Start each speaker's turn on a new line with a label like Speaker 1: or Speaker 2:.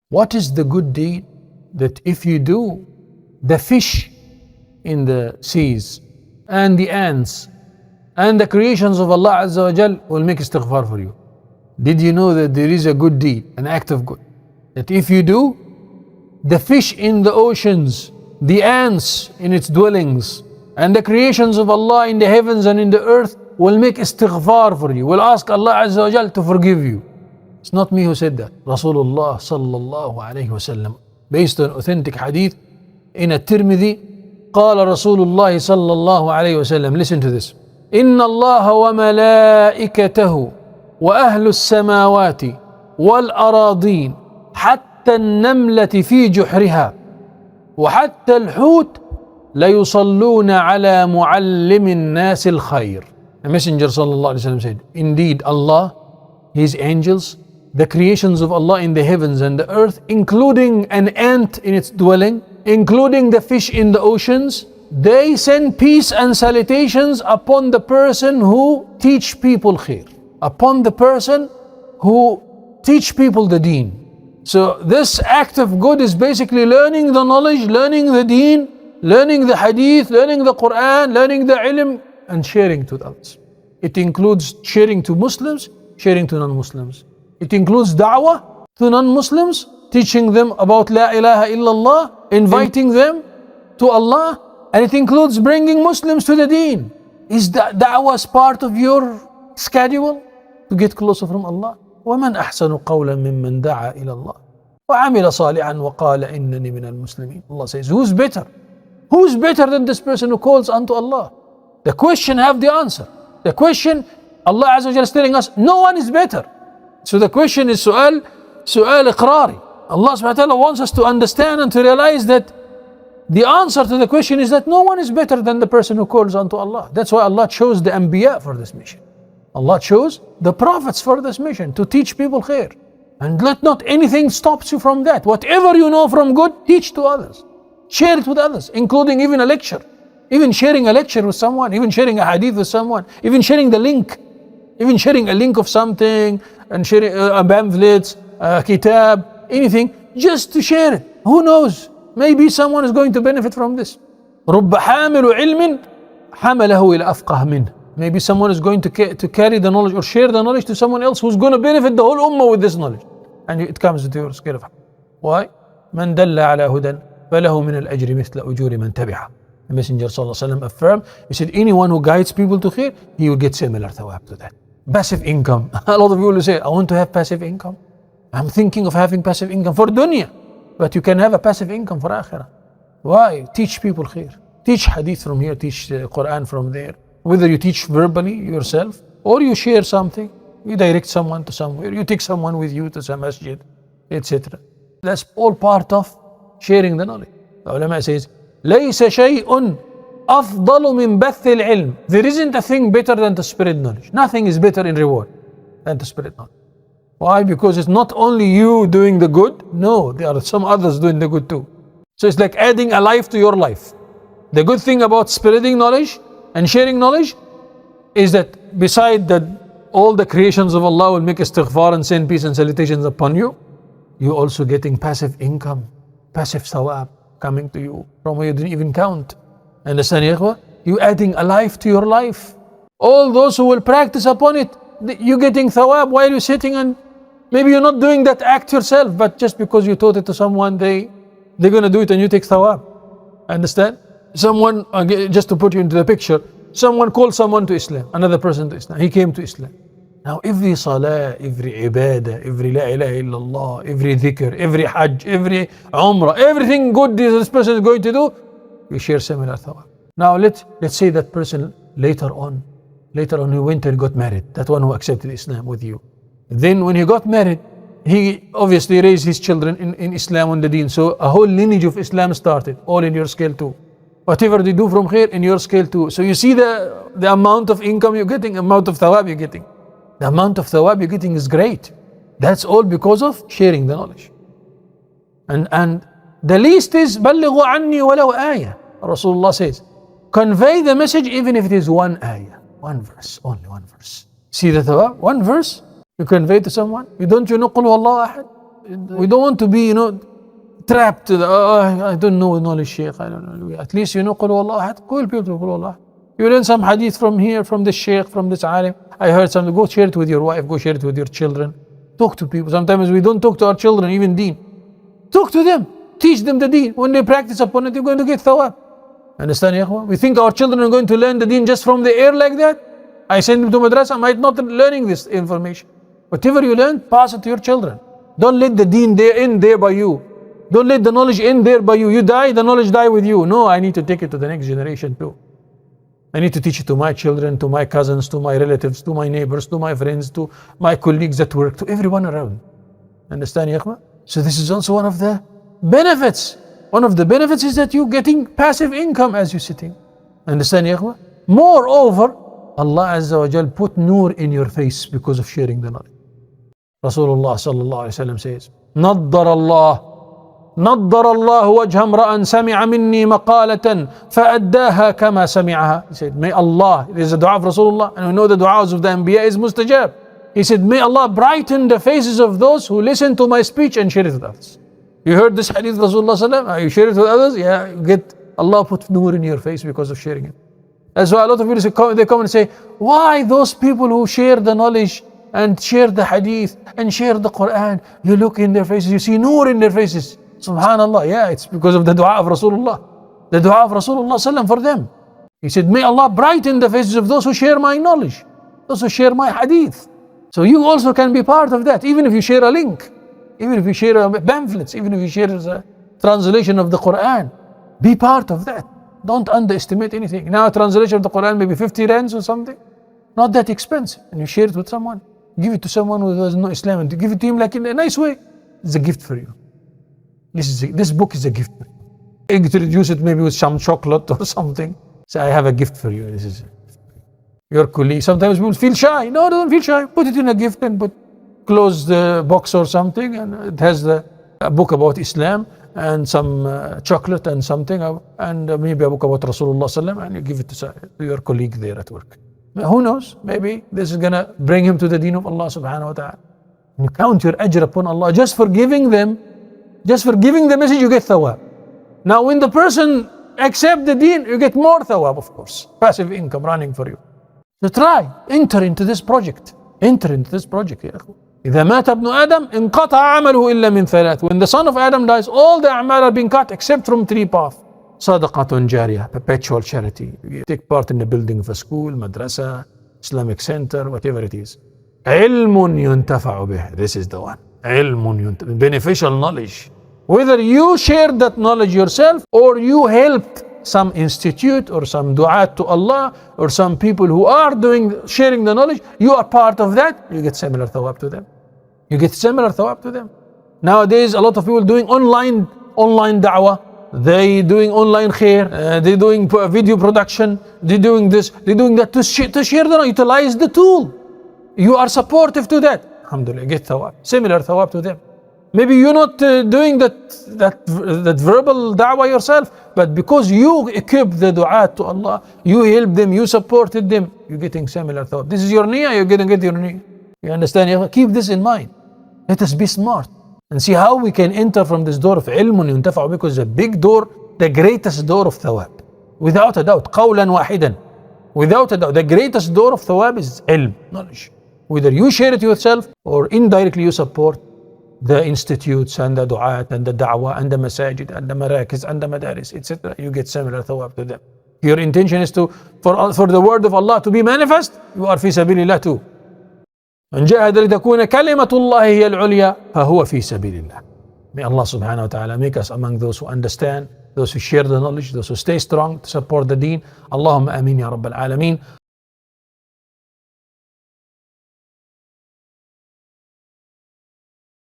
Speaker 1: What is the good deed that if you do, the fish in the seas and the ants and the creations of Allah Azza wa Jal will make istighfar for you? Did you know that there is a good deed, an act of good, that if you do, the fish in the oceans, the ants in its dwellings, and the creations of Allah in the heavens and in the earth will make istighfar for you, will ask Allah Azza wa Jal to forgive you? It's not me who said that. Rasulullah sallallahu alayhi wa sallam, based on authentic hadith in at-Tirmidhi, قال رسول الله صلى الله عليه وسلم, listen to this: إن الله وملائكته وأهل السماوات والأراضين حتى النملة في جحرها وحتى الحوت ليصلون على معلم الناس الخير. The Messenger sallallahu alaihi wasallam said, indeed Allah, His angels, the creations of Allah in the heavens and the earth, including an ant in its dwelling, including the fish in the oceans, they send peace and salutations upon the person who teach people khair, upon the person who teach people the deen. So this act of good is basically learning the knowledge, learning the deen, learning the hadith, learning the Quran, learning the ilm, and sharing to others. It includes sharing to Muslims, sharing to non-Muslims. It includes da'wah to non-Muslims, teaching them about La ilaha illallah, inviting them to Allah, and it includes bringing Muslims to the deen. Is da'wah part of your schedule to get closer from Allah? وَمَنْ أَحْسَنُ قَوْلًا مِمَّنْ دَعَا إِلَى اللَّهِ وَعَمِلَ صَالِحًا وَقَالَ إِنَّنِي مِنَ الْمُسْلِمِينَ. Allah says, who's better? Who's better than this person who calls unto Allah? The question have the answer. The question, Allah Azza wa Jalla is telling us, no one is better. So the question is su'al iqrari. Allah subhanahu wa ta'ala wants us to understand and to realize that the answer to the question is that no one is better than the person who calls unto Allah. That's why Allah chose the Anbiya for this mission. Allah chose the prophets for this mission, to teach people khair. And let not anything stops you from that. Whatever you know from good, teach to others. Share it with others, including even a lecture. Even sharing a lecture with someone, even sharing a hadith with someone, even sharing the link. Even sharing a link of something, and sharing pamphlets, kitab, anything, just to share it. Who knows? Maybe someone is going to benefit from this. رُبَّ حَامِلُ عِلْمٍ حَمَلَهُ إِلَى أَفْقَهَ مِنْهُ. Maybe someone is going to carry the knowledge or share the knowledge to someone else who's going to benefit the whole ummah with this knowledge. And it comes to your scale of hand. Why? مَنْ دَلَّ عَلَى هُدًى فَلَهُ مِنَ الْأَجْرِ مِثْلَ أُجُورِ مَنْ تَبِعَهُ. The Messenger sallallahu alaihi wasallam affirmed, he said, anyone who guides people to khair, he will get similar thawab to that. Passive income. A lot of people will say, I want to have passive income. I'm thinking of having passive income for dunya. But you can have a passive income for akhirah. Why? Teach people khair. Teach hadith from here, teach Quran from there. Whether you teach verbally yourself, or you share something, you direct someone to somewhere, you take someone with you to some masjid, etc. That's all part of sharing the knowledge. The ulama says, لَيْسَ شَيْءٌ أفضل من بث العلم. There isn't a thing better than to spread knowledge. Nothing is better in reward than to spread knowledge. Why? Because it's not only you doing the good. No, there are some others doing the good too. So it's like adding a life to your life. The good thing about spreading knowledge and sharing knowledge is that beside that all the creations of Allah will make istighfar and send peace and salutations upon you, you're also getting passive income, passive thawab coming to you from where you didn't even count. Understand, Ikhwa? You adding a life to your life. All those who will practice upon it, you getting thawab while you're sitting, and maybe you're not doing that act yourself, but just because you taught it to someone, they're gonna do it and you take thawab. Understand? Someone, just to put you into the picture, someone called someone to Islam, another person to Islam. He came to Islam. Now every salah, every ibadah, every la ilaha illallah, every dhikr, every hajj, every umrah, everything good this person is going to do, we share similar thawab. Now let's say that person later on he went and got married, that one who accepted Islam with you. Then when he got married, he obviously raised his children in Islam and the deen. So a whole lineage of Islam started, all in your scale too. Whatever they do from khair, in your scale too. So you see the amount of income you're getting, amount of thawab you're getting. The amount of thawab you're getting is great. That's all because of sharing the knowledge. And the least is بَلِّغُوا عَنِّي وَلَوْ آيَةً. Rasulullah says, convey the message even if it is one ayah, one verse, only one verse. See the thawab? One verse you convey to someone. You know Qul Huwallahu Ahad? We don't want to be, trapped to the, I don't know knowledge, Shaykh. I don't know. At least Qul Huwallahu Ahad. Call people to Qul Huwallahu Ahad. You learn some hadith from here, from the Shaykh, from this alim. I heard something. Go share it with your wife. Go share it with your children. Talk to people. Sometimes we don't talk to our children, even deen. Talk to them. Teach them the deen. When they practice upon it, you're going to get thawab. Understand, ya ikhwan? We think our children are going to learn the deen just from the air like that. I send them to madrasa, might not learning this information. Whatever you learn, pass it to your children. Don't let the deen end there by you. Don't let the knowledge end there by you. You die, the knowledge die with you. No, I need to take it to the next generation too. I need to teach it to my children, to my cousins, to my relatives, to my neighbors, to my friends, to my colleagues at work, to everyone around. Understand, ya ikhwan? So this is also one of the benefits. One of the benefits is that you're getting passive income as you're sitting. Understand, ya ikhwan? Moreover, Allah Azza wa Jal put nur in your face because of sharing the knowledge. Rasulullah sallallahu alayhi wa sallam says, نضر الله وجه امرأ سمع مني مقالة فأداها كما سمعها. He said, may Allah, there's a dua of Rasulullah, and we know the du'as of the Anbiya is mustajab. He said, may Allah brighten the faces of those who listen to my speech and share it with others. You heard this hadith of Rasulullah sallallahu alayhi wa sallam? You share it with others? Yeah, you get Allah put nur in your face because of sharing it. That's why a lot of people say, they come and say, why those people who share the knowledge and share the hadith and share the Quran, you look in their faces, you see nur in their faces. Subhanallah, yeah, it's because of the dua of Rasulullah. The dua of Rasulullah sallam for them. He said, may Allah brighten the faces of those who share my knowledge, those who share my hadith. So you also can be part of that, even if you share a link, even if you share pamphlets, even if you share a translation of the Quran. Be part of that. Don't underestimate anything. Now a translation of the Quran maybe 50 rands or something. Not that expensive. And you share it with someone. Give it to someone who doesn't know Islam and give it to him like in a nice way. It's a gift for you. This book is a gift. Introduce it maybe with some chocolate or something. Say, I have a gift for you. This is your colleague. Sometimes people feel shy. No, don't feel shy. Put it in a gift and close the box or something, and it has a book about Islam and some chocolate and something, and maybe a book about Rasulullah sallam, and you give it to your colleague there at work. Who knows? Maybe this is gonna bring him to the deen of Allah subhanahu wa ta'ala. You count your ajr upon Allah just for giving them. Just for giving the message, you get thawab. Now, when the person accepts the deen, you get more thawab, of course. Passive income running for you. So try, enter into this project. Enter into this project, ya akhu. إذا مات ابن آدم انقطع عمله إلا من ثلاث. When the son of Adam dies, all the a'mal are being cut except from three paths. صدقة جارية, perpetual charity. You take part in the building of a school, madrasa, Islamic center, whatever it is. علم ينتفع به. This is the one. علم ينتفع. Beneficial knowledge. Whether you share that knowledge yourself or you helped some institute or some du'at to Allah or some people who are sharing the knowledge, you are part of that, you get similar thawab to them. You get similar thawab to them. Nowadays, a lot of people doing online da'wah. They doing online khair. They doing video production. They doing this. They doing that to share the knowledge. Utilize the tool. You are supportive to that. Alhamdulillah, get thawab. Similar thawab to them. Maybe you're not doing that verbal da'wah yourself, but because you equip the du'at to Allah, you help them, you supported them, you're getting similar thought. This is your niyyah, you're going to get your niyyah. You understand? Keep this in mind. Let us be smart and see how we can enter from this door of ilmun yuntafa'u, because the big door, the greatest door of thawab. Without a doubt, qawlan wahidan. Without a doubt, the greatest door of thawab is ilm, knowledge. Whether you share it yourself or indirectly you support the institutes and the du'at and the da'wah and the masajid and the marakis and the madaris, etc. You get similar thawab to them. Your intention is for the word of Allah to be manifest, you are fi sabilillah too. من جاهد لتكون كلمة الله هي العليا فهو في سبيل الله. May Allah subhanahu wa ta'ala make us among those who understand, those who share the knowledge, those who stay strong to support the deen. Allahumma ameen ya rabbal alameen.